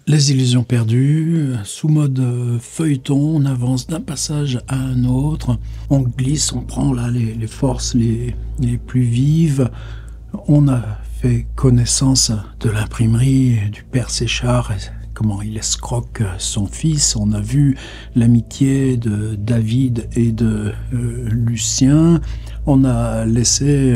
Les illusions perdues, sous mode feuilleton, on avance d'un passage à un autre, on glisse, on prend là les forces les plus vives. On a fait connaissance de l'imprimerie du père Séchard, et comment il escroque son fils. On a vu l'amitié de David et de Lucien. On a laissé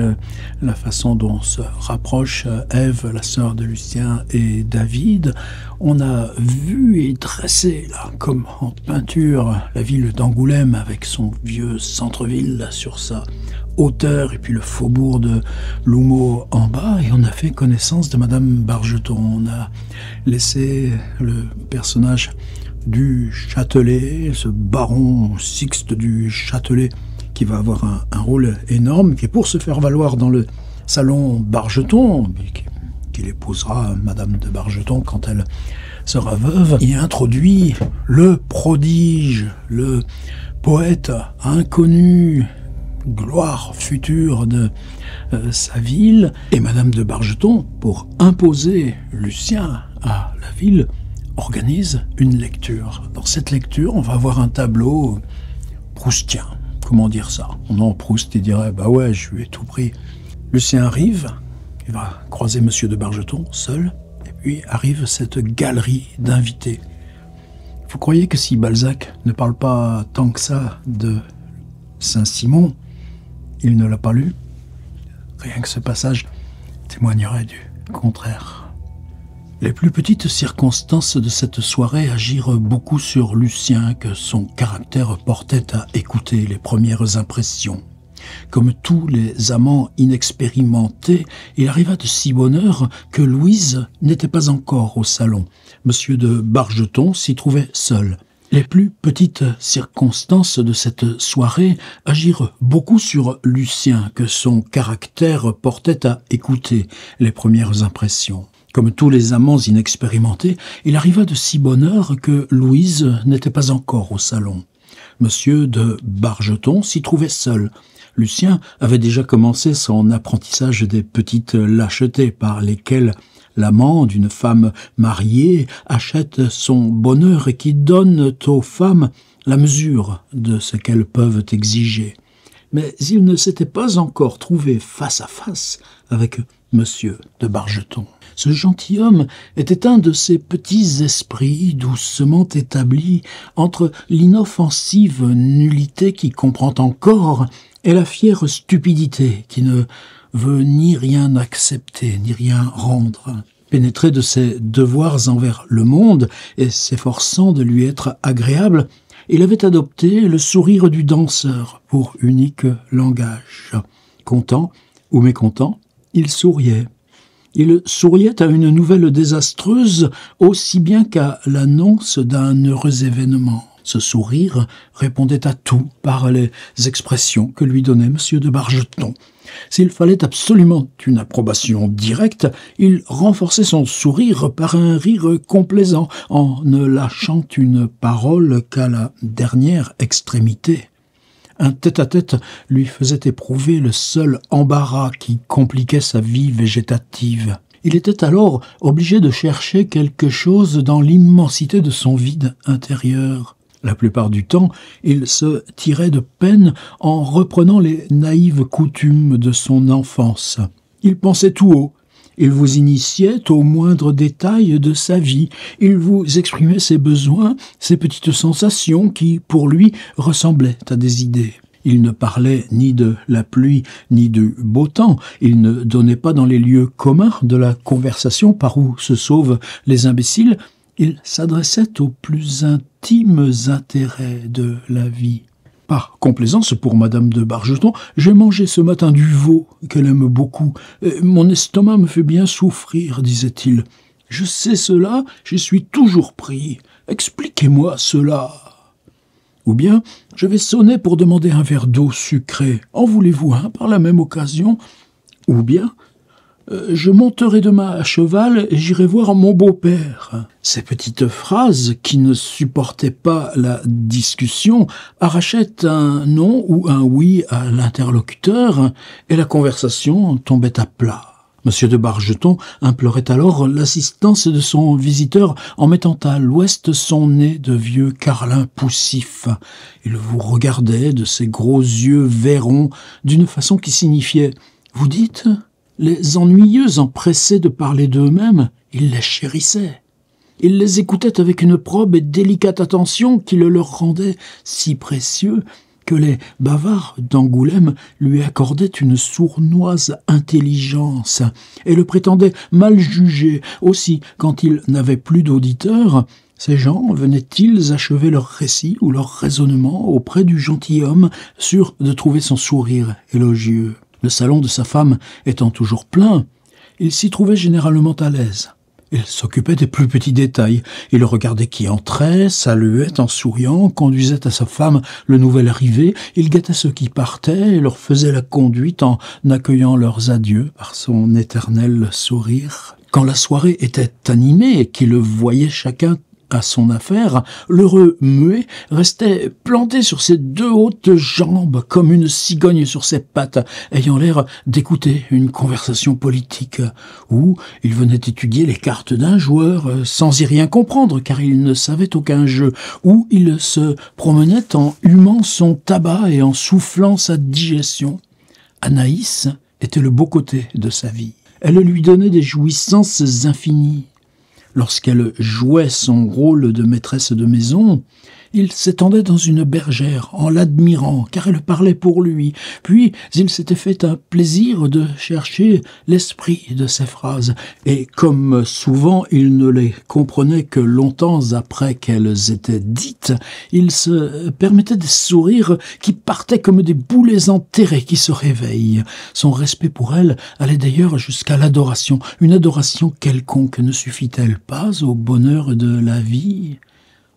la façon dont se rapproche Ève, la sœur de Lucien, et David. On a vu et dressé, là, comme en peinture, la ville d'Angoulême avec son vieux centre-ville sur sa hauteur et puis le faubourg de L'Houmeau en bas. Et on a fait connaissance de Madame Bargeton. On a laissé le personnage du Châtelet, ce baron Sixte du Châtelet, qui va avoir un rôle énorme, qui est pour se faire valoir dans le salon Bargeton, qu'il épousera Madame de Bargeton quand elle sera veuve. Il introduit le prodige, le poète inconnu, gloire future de sa ville. Et Madame de Bargeton, pour imposer Lucien à la ville, organise une lecture. Dans cette lecture, on va avoir un tableau proustien. Comment dire ça? Non, Proust, il dirait, bah ouais, je lui ai tout pris. Lucien arrive, il va croiser Monsieur de Bargeton, seul, et puis arrive cette galerie d'invités. Vous croyez que si Balzac ne parle pas tant que ça de Saint-Simon, il ne l'a pas lu? Rien que ce passage témoignerait du contraire. Les plus petites circonstances de cette soirée agirent beaucoup sur Lucien, que son caractère portait à écouter les premières impressions. Comme tous les amants inexpérimentés, il arriva de si bonne heure que Louise n'était pas encore au salon. Monsieur de Bargeton s'y trouvait seul. Les plus petites circonstances de cette soirée agirent beaucoup sur Lucien, que son caractère portait à écouter les premières impressions. Comme tous les amants inexpérimentés, il arriva de si bonne heure que Louise n'était pas encore au salon. Monsieur de Bargeton s'y trouvait seul. Lucien avait déjà commencé son apprentissage des petites lâchetés par lesquelles l'amant d'une femme mariée achète son bonheur et qui donnent aux femmes la mesure de ce qu'elles peuvent exiger. Mais il ne s'était pas encore trouvé face à face avec Monsieur de Bargeton. Ce gentilhomme était un de ces petits esprits doucement établis entre l'inoffensive nullité qui comprend encore et la fière stupidité qui ne veut ni rien accepter ni rien rendre. Pénétré de ses devoirs envers le monde et s'efforçant de lui être agréable, il avait adopté le sourire du danseur pour unique langage. Content ou mécontent, il souriait. Il souriait à une nouvelle désastreuse aussi bien qu'à l'annonce d'un heureux événement. Ce sourire répondait à tout par les expressions que lui donnait Monsieur de Bargeton. S'il fallait absolument une approbation directe, il renforçait son sourire par un rire complaisant, en ne lâchant une parole qu'à la dernière extrémité. Un tête-à-tête lui faisait éprouver le seul embarras qui compliquait sa vie végétative. Il était alors obligé de chercher quelque chose dans l'immensité de son vide intérieur. La plupart du temps, il se tirait de peine en reprenant les naïves coutumes de son enfance. Il pensait tout haut. Il vous initiait aux moindres détails de sa vie. Il vous exprimait ses besoins, ses petites sensations qui, pour lui, ressemblaient à des idées. Il ne parlait ni de la pluie ni du beau temps. Il ne donnait pas dans les lieux communs de la conversation par où se sauvent les imbéciles. Il s'adressait aux plus intimes intérêts de la vie. Par complaisance pour Madame de Bargeton, j'ai mangé ce matin du veau, qu'elle aime beaucoup. Mon estomac me fait bien souffrir, disait-il. Je sais cela, j'y suis toujours pris. Expliquez-moi cela. Ou bien, je vais sonner pour demander un verre d'eau sucrée. En voulez-vous un par la même occasion? Ou bien, je monterai demain à cheval et j'irai voir mon beau-père. Ces petites phrases, qui ne supportaient pas la discussion, arrachaient un non ou un oui à l'interlocuteur, et la conversation tombait à plat. Monsieur de Bargeton implorait alors l'assistance de son visiteur en mettant à l'ouest son nez de vieux carlin poussif. Il vous regardait de ses gros yeux vairons d'une façon qui signifiait « Vous dites ?» Les ennuyeux empressés de parler d'eux-mêmes, il les chérissait. Il les écoutait avec une probe et délicate attention qui le leur rendait si précieux que les bavards d'Angoulême lui accordaient une sournoise intelligence et le prétendaient mal jugé. Aussi, quand il n'avait plus d'auditeurs, ces gens venaient-ils achever leur récit ou leur raisonnement auprès du gentilhomme, sûr de trouver son sourire élogieux. Le salon de sa femme étant toujours plein, il s'y trouvait généralement à l'aise. Il s'occupait des plus petits détails. Il regardait qui entrait, saluait en souriant, conduisait à sa femme le nouvel arrivé. Il gâtait ceux qui partaient et leur faisait la conduite en accueillant leurs adieux par son éternel sourire. Quand la soirée était animée et qu'il voyait chacun à son affaire, l'heureux muet restait planté sur ses deux hautes jambes comme une cigogne sur ses pattes, ayant l'air d'écouter une conversation politique, où il venait étudier les cartes d'un joueur sans y rien comprendre car il ne savait aucun jeu, où il se promenait en humant son tabac et en soufflant sa digestion. Anaïs était le beau côté de sa vie. Elle lui donnait des jouissances infinies. Lorsqu'elle jouait son rôle de maîtresse de maison, il s'étendait dans une bergère en l'admirant, car elle parlait pour lui. Puis il s'était fait un plaisir de chercher l'esprit de ses phrases, et comme souvent il ne les comprenait que longtemps après qu'elles étaient dites, il se permettait des sourires qui partaient comme des boulets enterrés qui se réveillent. Son respect pour elle allait d'ailleurs jusqu'à l'adoration. Une adoration quelconque ne suffit-elle pas au bonheur de la vie ?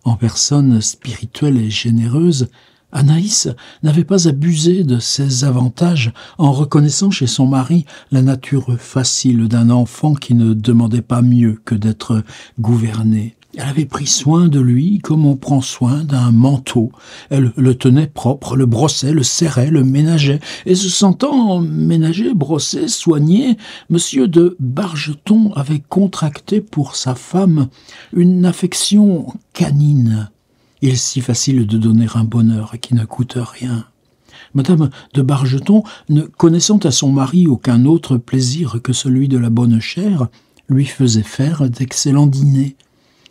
En personne spirituelle et généreuse, Anaïs n'avait pas abusé de ses avantages en reconnaissant chez son mari la nature facile d'un enfant qui ne demandait pas mieux que d'être gouverné. Elle avait pris soin de lui comme on prend soin d'un manteau. Elle le tenait propre, le brossait, le serrait, le ménageait. Et se sentant ménagé, brossé, soigné, Monsieur de Bargeton avait contracté pour sa femme une affection canine. Il est si facile de donner un bonheur qui ne coûte rien. Madame de Bargeton, ne connaissant à son mari aucun autre plaisir que celui de la bonne chère, lui faisait faire d'excellents dîners.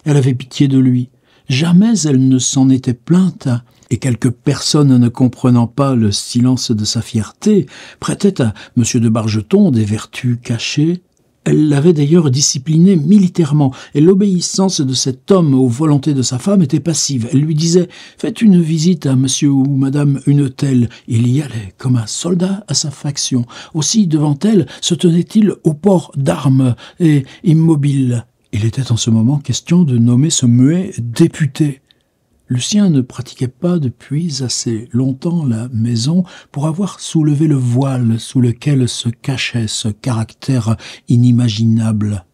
Elle avait pitié de lui. Jamais elle ne s'en était plainte, et quelques personnes ne comprenant pas le silence de sa fierté prêtaient à M. de Bargeton des vertus cachées. Elle l'avait d'ailleurs discipliné militairement, et l'obéissance de cet homme aux volontés de sa femme était passive. Elle lui disait « Faites une visite à monsieur ou madame une telle ». Il y allait comme un soldat à sa faction. Aussi, devant elle, se tenait-il au port d'armes et immobile. Il était en ce moment question de nommer ce muet député. Lucien ne pratiquait pas depuis assez longtemps la maison pour avoir soulevé le voile sous lequel se cachait ce caractère inimaginable.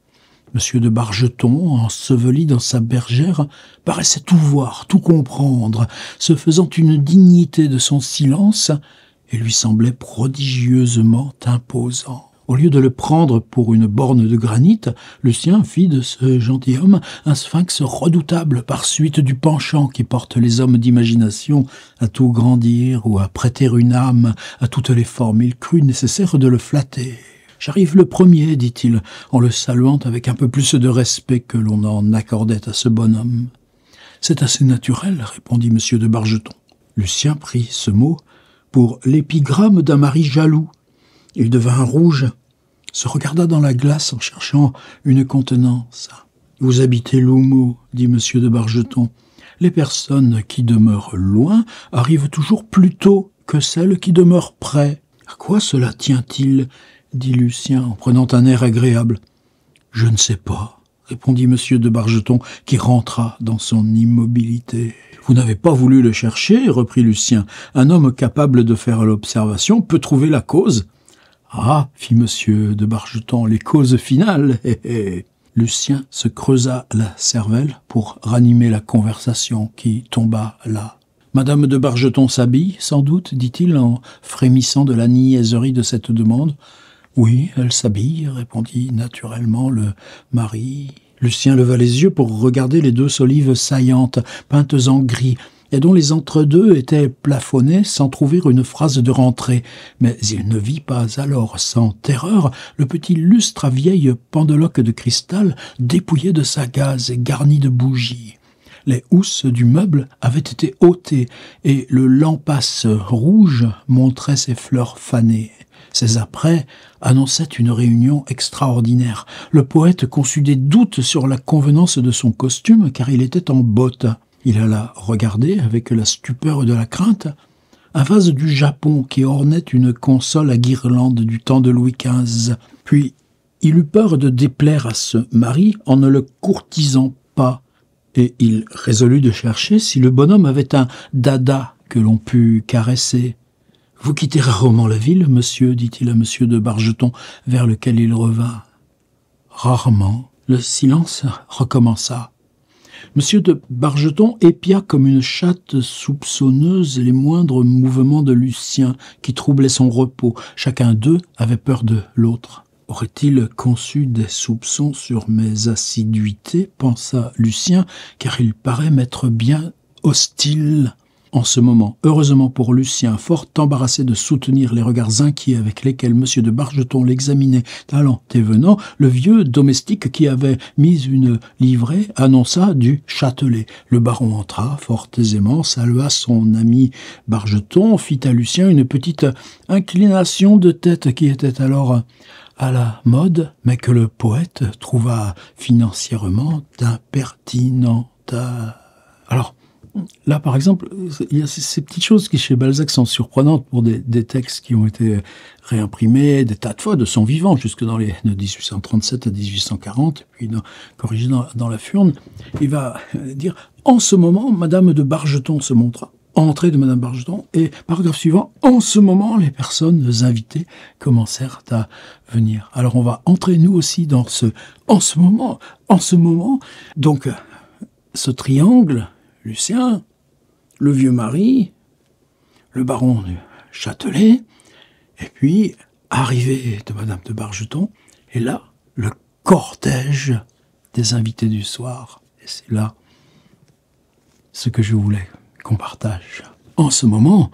Monsieur de Bargeton, enseveli dans sa bergère, paraissait tout voir, tout comprendre, se faisant une dignité de son silence et lui semblait prodigieusement imposant. Au lieu de le prendre pour une borne de granit, Lucien fit de ce gentilhomme un sphinx redoutable par suite du penchant qui porte les hommes d'imagination à tout grandir ou à prêter une âme à toutes les formes. Il crut nécessaire de le flatter. « J'arrive le premier, dit-il, en le saluant avec un peu plus de respect que l'on en accordait à ce bonhomme. « C'est assez naturel, répondit M. de Bargeton. Lucien prit ce mot pour l'épigramme d'un mari jaloux. Il devint rouge, se regarda dans la glace en cherchant une contenance. « Vous habitez L'Houmeau, dit M. de Bargeton. Les personnes qui demeurent loin arrivent toujours plus tôt que celles qui demeurent près. À quoi cela tient-il » dit Lucien en prenant un air agréable. « Je ne sais pas, » répondit M. de Bargeton, qui rentra dans son immobilité. « Vous n'avez pas voulu le chercher, » reprit Lucien. « Un homme capable de faire l'observation peut trouver la cause. » « Ah, fit M. de Bargeton, les causes finales, hé hé !» Lucien se creusa la cervelle pour ranimer la conversation qui tomba là. « Madame de Bargeton s'habille, sans doute, dit-il en frémissant de la niaiserie de cette demande. Oui, elle s'habille, répondit naturellement le mari. Lucien leva les yeux pour regarder les 2 solives saillantes, peintes en gris, et dont les entre-deux étaient plafonnés sans trouver une phrase de rentrée. Mais il ne vit pas alors, sans terreur, le petit lustre à vieille pendeloque de cristal dépouillé de sa gaze et garni de bougies. Les housses du meuble avaient été ôtées, et le lampasse rouge montrait ses fleurs fanées. Ces apprêts annonçaient une réunion extraordinaire. Le poète conçut des doutes sur la convenance de son costume, car il était en bottes. Il alla regarder, avec la stupeur de la crainte, un vase du Japon qui ornait une console à guirlandes du temps de Louis XV. Puis il eut peur de déplaire à ce mari en ne le courtisant pas, et il résolut de chercher si le bonhomme avait un dada que l'on pût caresser. « Vous quittez rarement la ville, monsieur ?» dit-il à monsieur de Bargeton, vers lequel il revint. « Rarement. » Le silence recommença. Monsieur de Bargeton épia comme une chatte soupçonneuse les moindres mouvements de Lucien qui troublaient son repos. Chacun d'eux avait peur de l'autre. « Aurait-il conçu des soupçons sur mes assiduités ?» pensa Lucien, car il paraît m'être bien hostile. En ce moment, heureusement pour Lucien, fort embarrassé de soutenir les regards inquiets avec lesquels monsieur de Bargeton l'examinait allant et venant, le vieux domestique qui avait mis une livrée annonça du Châtelet. Le baron entra fort aisément, salua son ami Bargeton, fit à Lucien une petite inclination de tête qui était alors à la mode, mais que le poète trouva financièrement impertinente. Alors, là, par exemple, il y a ces petites choses qui, chez Balzac, sont surprenantes pour des textes qui ont été réimprimés des tas de fois de son vivant, jusque dans de 1837 à 1840, puis corrigé dans la Furne. Il va dire « En ce moment, Madame de Bargeton se montra. » Entrée de Madame Bargeton, et paragraphe suivant, en ce moment, les personnes invitées commencèrent à venir. Alors on va entrer nous aussi dans en ce moment. Donc, ce triangle, Lucien, le vieux mari, le baron du Châtelet, et puis, arrivée de Madame de Bargeton, et là, le cortège des invités du soir. Et c'est là ce que je voulais qu'on partage. En ce moment,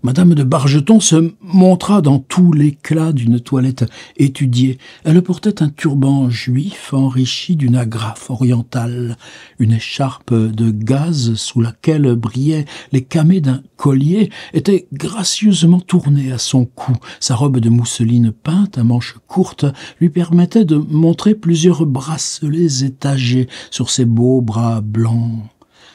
Madame de Bargeton se montra dans tout l'éclat d'une toilette étudiée. Elle portait un turban juif enrichi d'une agrafe orientale, une écharpe de gaze sous laquelle brillaient les camées d'un collier était gracieusement tournée à son cou. Sa robe de mousseline peinte à manches courtes lui permettait de montrer plusieurs bracelets étagés sur ses beaux bras blancs.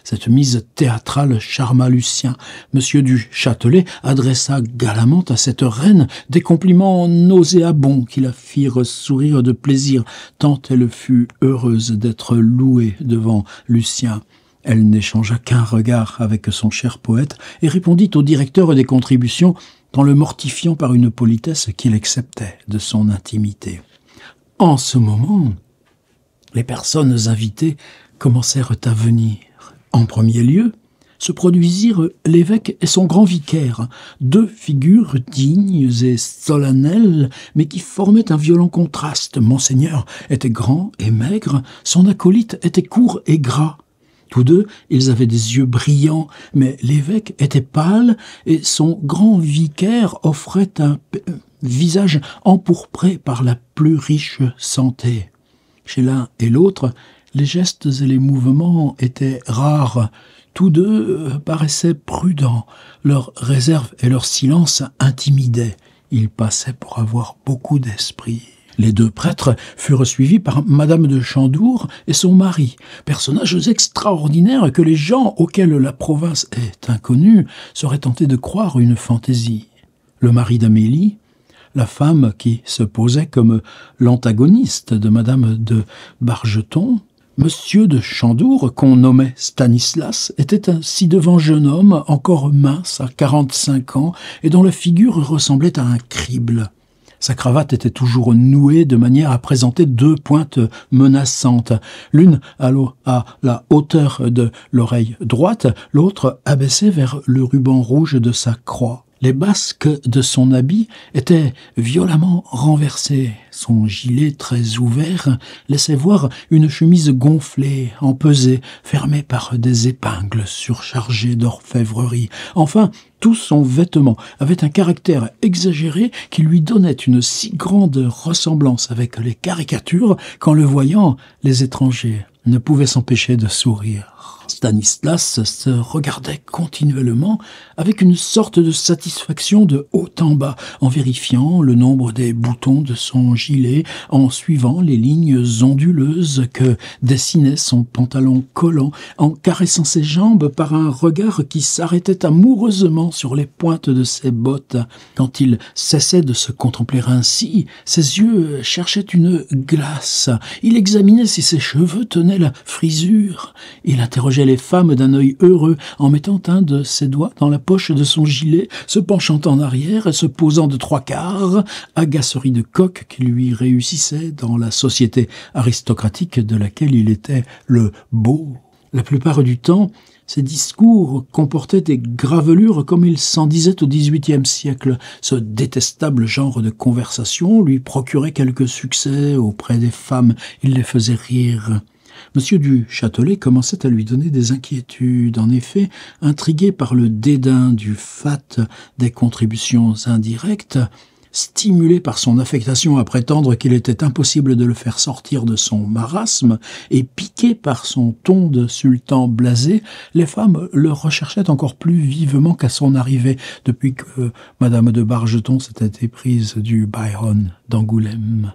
Cette mise théâtrale charma Lucien. Monsieur du Châtelet adressa galamment à cette reine des compliments nauséabonds qui la firent sourire de plaisir, tant elle fut heureuse d'être louée devant Lucien. Elle n'échangea qu'un regard avec son cher poète et répondit au directeur des contributions en le mortifiant par une politesse qu'il acceptait de son intimité. En ce moment, les personnes invitées commencèrent à venir. En premier lieu, se produisirent l'évêque et son grand vicaire, deux figures dignes et solennelles, mais qui formaient un violent contraste. Monseigneur était grand et maigre, son acolyte était court et gras. Tous deux, ils avaient des yeux brillants, mais l'évêque était pâle et son grand vicaire offrait un visage empourpré par la plus riche santé. Chez l'un et l'autre, les gestes et les mouvements étaient rares. Tous deux paraissaient prudents. Leur réserve et leur silence intimidaient. Ils passaient pour avoir beaucoup d'esprit. Les deux prêtres furent suivis par Madame de Chandour et son mari, personnages extraordinaires que les gens auxquels la province est inconnue seraient tentés de croire une fantaisie. Le mari d'Amélie, la femme qui se posait comme l'antagoniste de Madame de Bargeton, Monsieur de Chandour, qu'on nommait Stanislas, était un ci-devant jeune homme, encore mince, à 45 ans, et dont la figure ressemblait à un crible. Sa cravate était toujours nouée de manière à présenter deux pointes menaçantes, l'une à la hauteur de l'oreille droite, l'autre abaissée vers le ruban rouge de sa croix. Les basques de son habit étaient violemment renversées. Son gilet très ouvert laissait voir une chemise gonflée, empesée, fermée par des épingles surchargées d'orfèvrerie. Enfin, tout son vêtement avait un caractère exagéré qui lui donnait une si grande ressemblance avec les caricatures qu'en le voyant, les étrangers ne pouvaient s'empêcher de sourire. Stanislas se regardait continuellement avec une sorte de satisfaction de haut en bas, en vérifiant le nombre des boutons de son gilet, en suivant les lignes onduleuses que dessinait son pantalon collant, en caressant ses jambes par un regard qui s'arrêtait amoureusement sur les pointes de ses bottes. Quand il cessait de se contempler ainsi, ses yeux cherchaient une glace. Il examinait si ses cheveux tenaient la frisure. Il interrogeait les femmes d'un œil heureux en mettant un de ses doigts dans la poche de son gilet, se penchant en arrière et se posant de trois quarts, agacerie de coq qui lui réussissait dans la société aristocratique de laquelle il était le beau. La plupart du temps, ses discours comportaient des gravelures comme il s'en disait au XVIIIe siècle. Ce détestable genre de conversation lui procurait quelques succès auprès des femmes. Il les faisait rire. Monsieur du Châtelet commençait à lui donner des inquiétudes. En effet, intrigué par le dédain du fat des contributions indirectes, stimulé par son affectation à prétendre qu'il était impossible de le faire sortir de son marasme, et piqué par son ton de sultan blasé, les femmes le recherchaient encore plus vivement qu'à son arrivée, depuis que Madame de Bargeton s'était éprise du Byron d'Angoulême.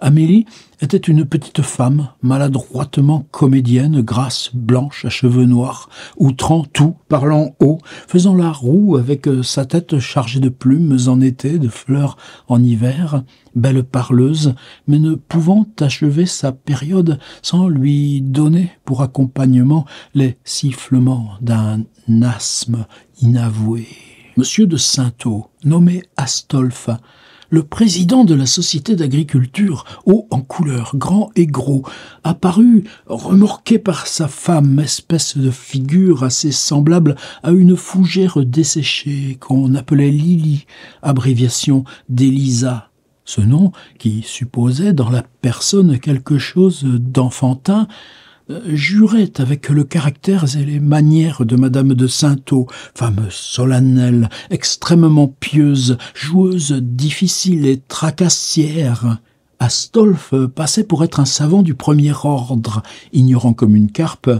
Amélie était une petite femme, maladroitement comédienne, grasse, blanche, à cheveux noirs, outrant tout, parlant haut, faisant la roue avec sa tête chargée de plumes en été, de fleurs en hiver, belle parleuse, mais ne pouvant achever sa période sans lui donner pour accompagnement les sifflements d'un asthme inavoué. Monsieur de Saintot, nommé Astolphe, le président de la Société d'agriculture, haut en couleur, grand et gros, apparut remorqué par sa femme, espèce de figure assez semblable à une fougère desséchée qu'on appelait Lily, abréviation d'Elisa. Ce nom, qui supposait dans la personne quelque chose d'enfantin, jurait avec le caractère et les manières de Madame de Saintot, femme solennelle, extrêmement pieuse, joueuse difficile et tracassière. Astolphe passait pour être un savant du premier ordre, ignorant comme une carpe.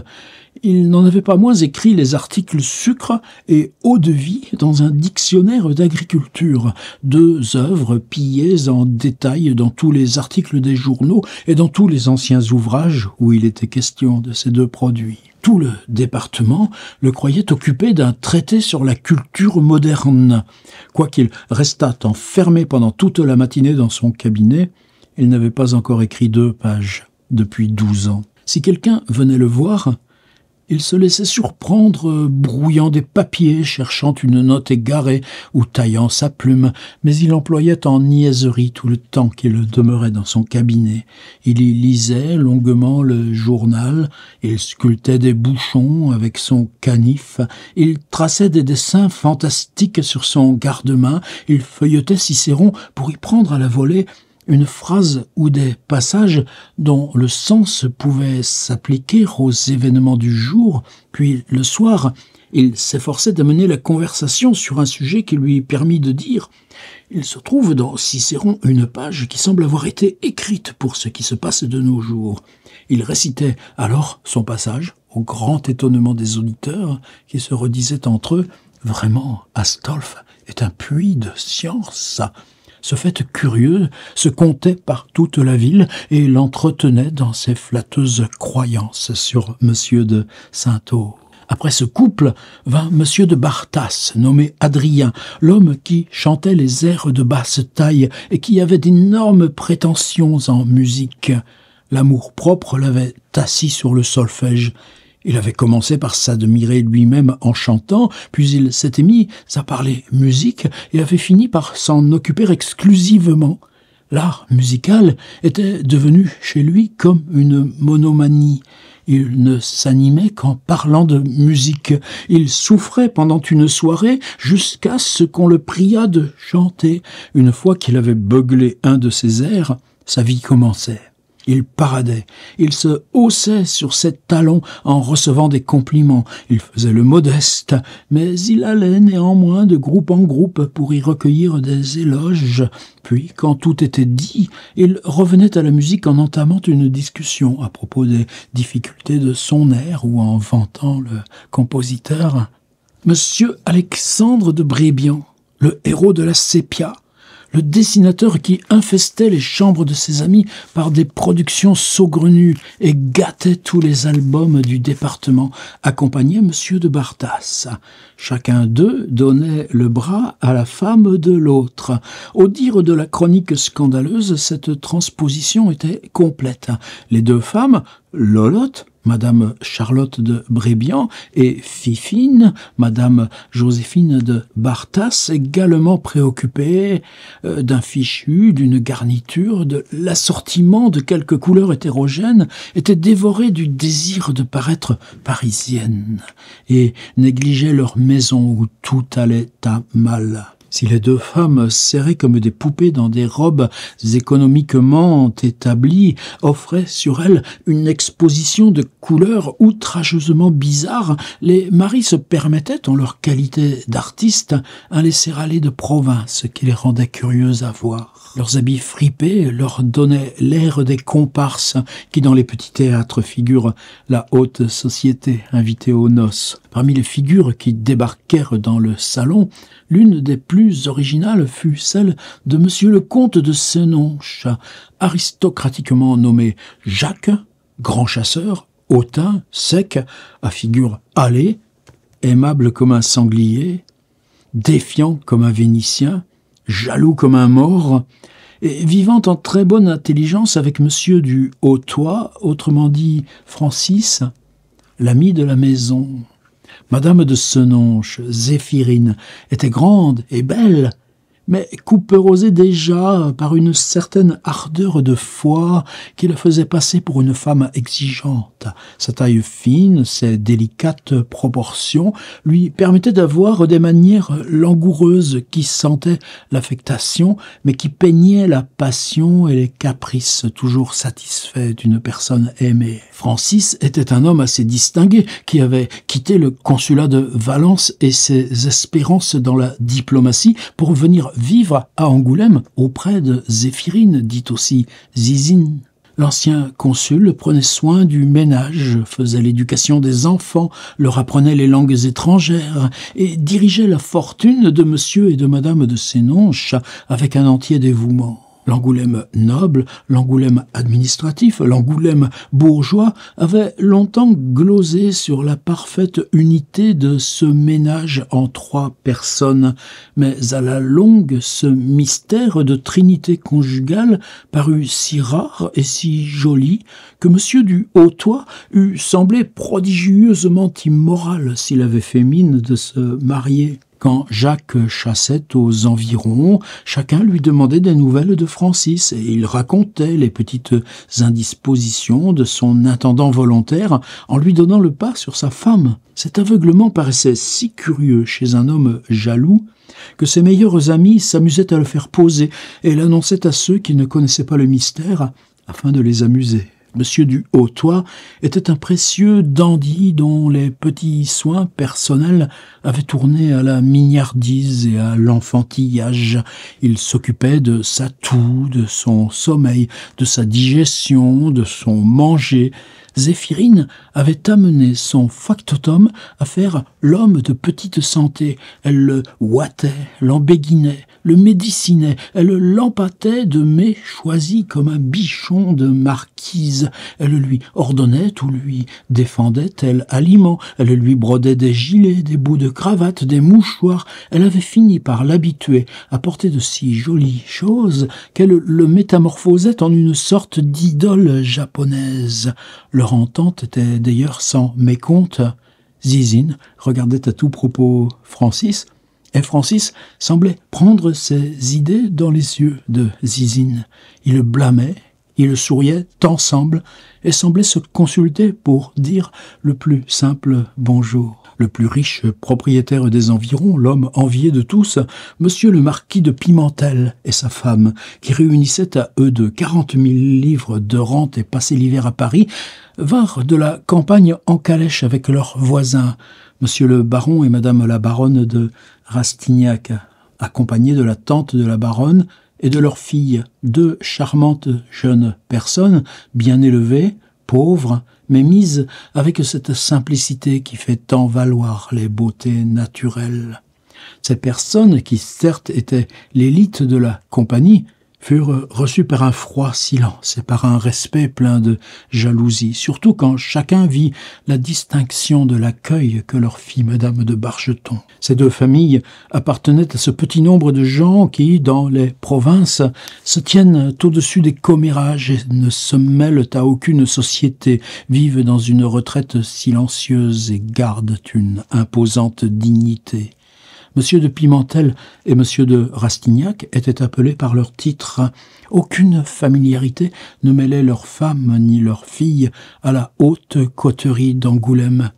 Il n'en avait pas moins écrit les articles sucre et eau de vie dans un dictionnaire d'agriculture, deux œuvres pillées en détail dans tous les articles des journaux et dans tous les anciens ouvrages où il était question de ces deux produits. Tout le département le croyait occupé d'un traité sur la culture moderne. Quoiqu'il restât enfermé pendant toute la matinée dans son cabinet, il n'avait pas encore écrit 2 pages depuis 12 ans. Si quelqu'un venait le voir, il se laissait surprendre, brouillant des papiers, cherchant une note égarée ou taillant sa plume, mais il employait en niaiserie tout le temps qu'il demeurait dans son cabinet. Il y lisait longuement le journal, il sculptait des bouchons avec son canif, il traçait des dessins fantastiques sur son garde-main, il feuilletait Cicéron pour y prendre à la volée une phrase ou des passages dont le sens pouvait s'appliquer aux événements du jour, puis le soir, il s'efforçait d'amener la conversation sur un sujet qui lui permit de dire « Il se trouve dans Cicéron une page qui semble avoir été écrite pour ce qui se passe de nos jours. » Il récitait alors son passage, au grand étonnement des auditeurs, qui se redisaient entre eux « Vraiment, Astolphe est un puits de science !» Ce fait curieux se contait par toute la ville et l'entretenait dans ses flatteuses croyances sur Monsieur de Saintot. Après ce couple vint Monsieur de Bartas, nommé Adrien, l'homme qui chantait les airs de basse taille et qui avait d'énormes prétentions en musique. L'amour-propre l'avait assis sur le solfège. Il avait commencé par s'admirer lui-même en chantant, puis il s'était mis à parler musique et avait fini par s'en occuper exclusivement. L'art musical était devenu chez lui comme une monomanie. Il ne s'animait qu'en parlant de musique. Il souffrait pendant une soirée jusqu'à ce qu'on le priât de chanter. Une fois qu'il avait beuglé un de ses airs, sa vie commençait. Il paradait, il se haussait sur ses talons en recevant des compliments. Il faisait le modeste, mais il allait néanmoins de groupe en groupe pour y recueillir des éloges. Puis, quand tout était dit, il revenait à la musique en entamant une discussion à propos des difficultés de son air ou en vantant le compositeur. Monsieur Alexandre de Brébian, le héros de la sépia, le dessinateur qui infestait les chambres de ses amis par des productions saugrenues et gâtait tous les albums du département, accompagnait Monsieur de Bartas. Chacun d'eux donnait le bras à la femme de l'autre. Au dire de la chronique scandaleuse, cette transposition était complète. Les deux femmes, Lolotte, Madame Charlotte de Brébian, et Fifine, Madame Joséphine de Bartas, également préoccupées d'un fichu, d'une garniture, de l'assortiment de quelques couleurs hétérogènes, étaient dévorées du désir de paraître parisiennes et négligeaient leur maison où tout allait à mal. Si les deux femmes, serrées comme des poupées dans des robes économiquement établies, offraient sur elles une exposition de couleurs outrageusement bizarres, les maris se permettaient, en leur qualité d'artistes, un laisser-aller de province qui les rendait curieux à voir. Leurs habits fripés leur donnaient l'air des comparses qui, dans les petits théâtres, figurent la haute société invitée aux noces. Parmi les figures qui débarquèrent dans le salon, l'une des plus originales fut celle de Monsieur le comte de Senonches, aristocratiquement nommé Jacques, grand chasseur, hautain, sec, à figure hâlée, aimable comme un sanglier, défiant comme un Vénitien, jaloux comme un Maure, et vivant en très bonne intelligence avec Monsieur du Hautoy, autrement dit Francis, l'ami de la maison. Madame de Senonches, Zéphirine, était grande et belle, mais couperosée déjà par une certaine ardeur de foi qui la faisait passer pour une femme exigeante. Sa taille fine, ses délicates proportions lui permettaient d'avoir des manières langoureuses qui sentaient l'affectation, mais qui peignaient la passion et les caprices toujours satisfaits d'une personne aimée. Francis était un homme assez distingué qui avait quitté le consulat de Valence et ses espérances dans la diplomatie pour venir vivre à Angoulême auprès de Zéphirine, dite aussi Zizine. L'ancien consul prenait soin du ménage, faisait l'éducation des enfants, leur apprenait les langues étrangères et dirigeait la fortune de monsieur et de madame de Senonches avec un entier dévouement. L'Angoulême noble, l'Angoulême administratif, l'Angoulême bourgeois avait longtemps glosé sur la parfaite unité de ce ménage en 3 personnes, mais à la longue, ce mystère de trinité conjugale parut si rare et si joli que Monsieur du Hautoy eût semblé prodigieusement immoral s'il avait fait mine de se marier. Quand Jacques chassait aux environs, chacun lui demandait des nouvelles de Francis et il racontait les petites indispositions de son intendant volontaire en lui donnant le pas sur sa femme. Cet aveuglement paraissait si curieux chez un homme jaloux que ses meilleurs amis s'amusaient à le faire poser et l'annonçaient à ceux qui ne connaissaient pas le mystère afin de les amuser. Monsieur du Hautoy était un précieux dandy dont les petits soins personnels avaient tourné à la mignardise et à l'enfantillage. Il s'occupait de sa toux, de son sommeil, de sa digestion, de son manger. Zéphirine avait amené son factotum à faire l'homme de petite santé. Elle le ouatait, l'embéguinait, le médicinait, elle l'empâtait de mets choisis comme un bichon de marquise. Elle lui ordonnait ou lui défendait tel aliment. Elle lui brodait des gilets, des bouts de cravate, des mouchoirs. Elle avait fini par l'habituer à porter de si jolies choses qu'elle le métamorphosait en une sorte d'idole japonaise. Leur entente était d'ailleurs sans mécompte. Zizine regardait à tout propos Francis, et Francis semblait prendre ses idées dans les yeux de Zizine. Il blâmait, Ils souriaient ensemble et semblaient se consulter pour dire le plus simple bonjour. Le plus riche propriétaire des environs, l'homme envié de tous, monsieur le marquis de Pimentel et sa femme, qui réunissaient à eux de 40 000 livres de rente et passaient l'hiver à Paris, vinrent de la campagne en calèche avec leurs voisins, monsieur le baron et madame la baronne de Rastignac, accompagnés de la tante de la baronne et de leur fille, deux charmantes jeunes personnes, bien élevées, pauvres, mais mises avec cette simplicité qui fait tant valoir les beautés naturelles. Ces personnes, qui certes étaient l'élite de la compagnie, furent reçues par un froid silence et par un respect plein de jalousie, surtout quand chacun vit la distinction de l'accueil que leur fit madame de Bargeton. Ces deux familles appartenaient à ce petit nombre de gens qui, dans les provinces, se tiennent au-dessus des commérages et ne se mêlent à aucune société, vivent dans une retraite silencieuse et gardent une imposante dignité. Monsieur de Pimentel et monsieur de Rastignac étaient appelés par leur titre. Aucune familiarité ne mêlait leurs femmes ni leurs filles à la haute coterie d'Angoulême.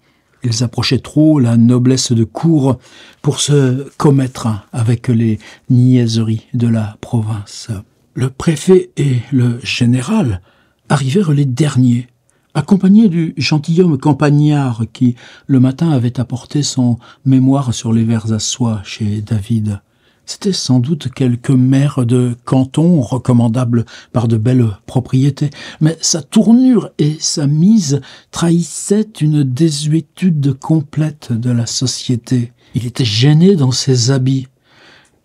Ils approchaient trop la noblesse de cour pour se commettre avec les niaiseries de la province. Le préfet et le général arrivèrent les derniers, accompagné du gentilhomme campagnard qui, le matin, avait apporté son mémoire sur les vers à soie chez David. C'était sans doute quelque maire de canton recommandable par de belles propriétés, mais sa tournure et sa mise trahissaient une désuétude complète de la société. Il était gêné dans ses habits.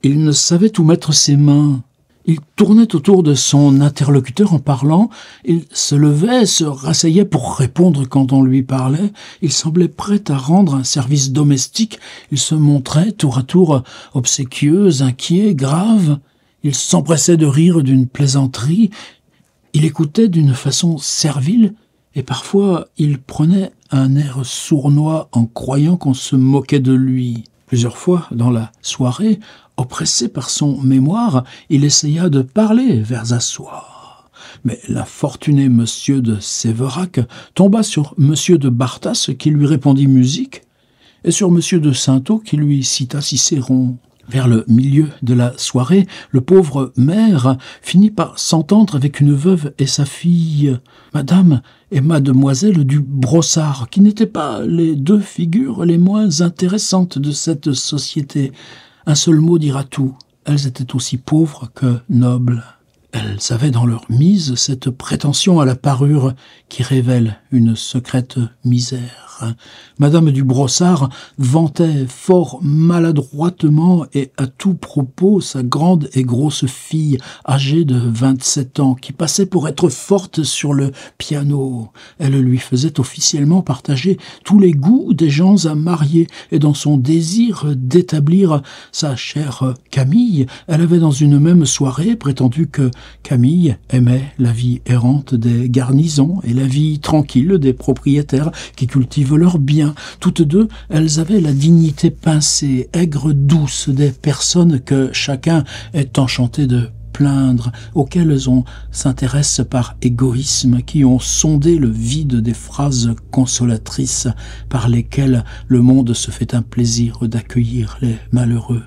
Il ne savait où mettre ses mains. Il tournait autour de son interlocuteur en parlant, il se levait, se rasseyait pour répondre quand on lui parlait, il semblait prêt à rendre un service domestique, il se montrait tour à tour obséquieux, inquiet, grave, il s'empressait de rire d'une plaisanterie, il écoutait d'une façon servile, et parfois il prenait un air sournois en croyant qu'on se moquait de lui. Plusieurs fois, dans la soirée, oppressé par son mémoire, il essaya de parler vers à soie. Mais l'infortuné monsieur de Séverac tomba sur monsieur de Bartas qui lui répondit musique, et sur monsieur de Saintot qui lui cita Cicéron. Vers le milieu de la soirée, le pauvre maire finit par s'entendre avec une veuve et sa fille, madame et mademoiselle du Brossard, qui n'étaient pas les deux figures les moins intéressantes de cette société. Un seul mot dira tout, elles étaient aussi pauvres que nobles. Elles avaient dans leur mise cette prétention à la parure qui révèle une secrète misère. Madame du Brossard vantait fort maladroitement et à tout propos sa grande et grosse fille, âgée de 27 ans, qui passait pour être forte sur le piano. Elle lui faisait officiellement partager tous les goûts des gens à marier, et dans son désir d'établir sa chère Camille, elle avait dans une même soirée prétendu que Camille aimait la vie errante des garnisons et la vie tranquille des propriétaires qui cultivent leurs biens. Toutes deux, elles avaient la dignité pincée, aigre, douce des personnes que chacun est enchanté de plaindre, auxquelles on s'intéresse par égoïsme, qui ont sondé le vide des phrases consolatrices par lesquelles le monde se fait un plaisir d'accueillir les malheureux.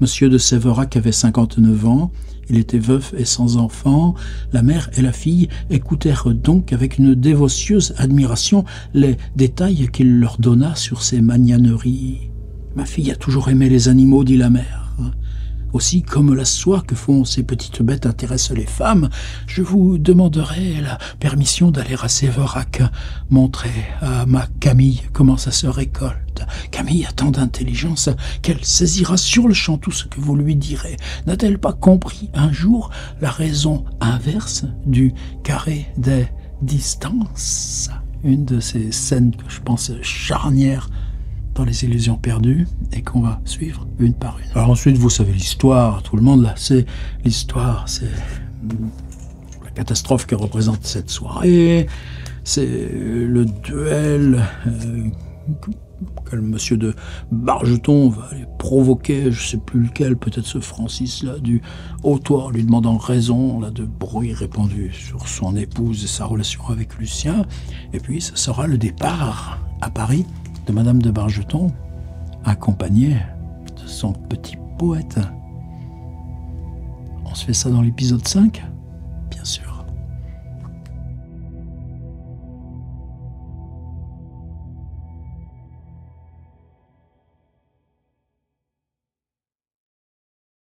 Monsieur de Séverac avait 59 ans, il était veuf et sans enfant. La mère et la fille écoutèrent donc avec une dévotieuse admiration les détails qu'il leur donna sur ses magnaneries. « Ma fille a toujours aimé les animaux, dit la mère. Aussi, comme la soie que font ces petites bêtes intéresse les femmes, je vous demanderai la permission d'aller à Séverac, montrer à ma Camille comment ça se récolte. Camille a tant d'intelligence qu'elle saisira sur le champ tout ce que vous lui direz. N'a-t-elle pas compris un jour la raison inverse du carré des distances ?» Une de ces scènes que je pense charnières dans Les Illusions perdues et qu'on va suivre une par une. Alors ensuite, vous savez l'histoire, tout le monde là, c'est l'histoire, c'est la catastrophe que représente cette soirée, c'est le duel que le monsieur de Bargeton va aller provoquer, je sais plus lequel, peut-être ce Francis là du Hautoir, lui demandant raison là de bruit répandu sur son épouse et sa relation avec Lucien. Et puis ça sera le départ à Paris de Madame de Bargeton, accompagnée de son petit poète. On se fait ça dans l'épisode 5 ?